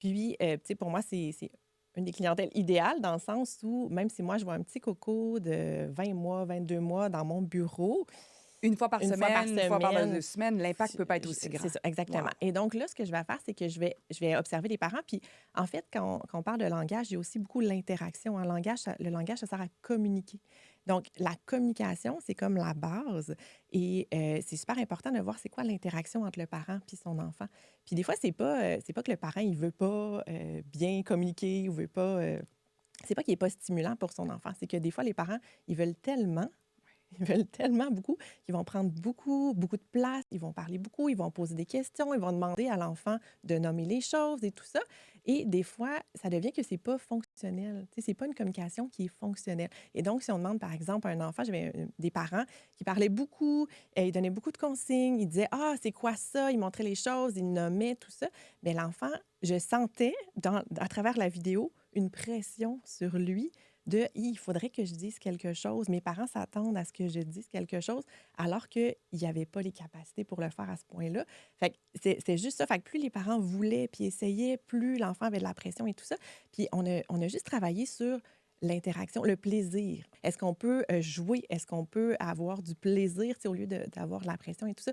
Puis, tu sais, pour moi, c'est une des clientèles idéales dans le sens où même si moi, je vois un petit coco de 20 mois, 22 mois dans mon bureau, Une fois par une fois par semaine, une fois par 2 semaine, semaines, l'impact peut pas être aussi c'est grand. ça, exactement. Wow! Et donc là, ce que je vais faire, c'est que je vais observer les parents. Puis, en fait, quand on parle de langage, il y a aussi beaucoup l'interaction. Un langage, le langage, ça sert à communiquer. Donc, la communication, c'est comme la base. Et c'est super important de voir c'est quoi l'interaction entre le parent puis son enfant. Puis des fois, c'est pas que le parent, il veut pas bien communiquer ou veut pas... c'est pas qu'il est pas stimulant pour son enfant. C'est que des fois, les parents, ils veulent tellement ils veulent tellement beaucoup qu'ils vont prendre beaucoup, beaucoup de place, ils vont parler beaucoup, ils vont poser des questions, ils vont demander à l'enfant de nommer les choses et tout ça. Et des fois, ça devient que c'est pas fonctionnel. Tu sais, c'est pas une communication qui est fonctionnelle. Et donc, si on demande, par exemple, à un enfant, j'avais des parents qui parlaient beaucoup, et ils donnaient beaucoup de consignes, ils disaient, ah, c'est quoi ça? Ils montraient les choses, ils nommaient tout ça. Mais l'enfant, je sentais à travers la vidéo une pression sur lui de il faudrait que je dise quelque chose. Mes parents s'attendent à ce que je dise quelque chose, alors qu'il n'y avait pas les capacités pour le faire à ce point-là. Fait que c'est juste ça. Fait que plus les parents voulaient puis essayaient, plus l'enfant avait de la pression et tout ça. Puis on a juste travaillé sur l'interaction, le plaisir. Est-ce qu'on peut jouer? Est-ce qu'on peut avoir du plaisir, tu sais, au lieu d'avoir de la pression et tout ça?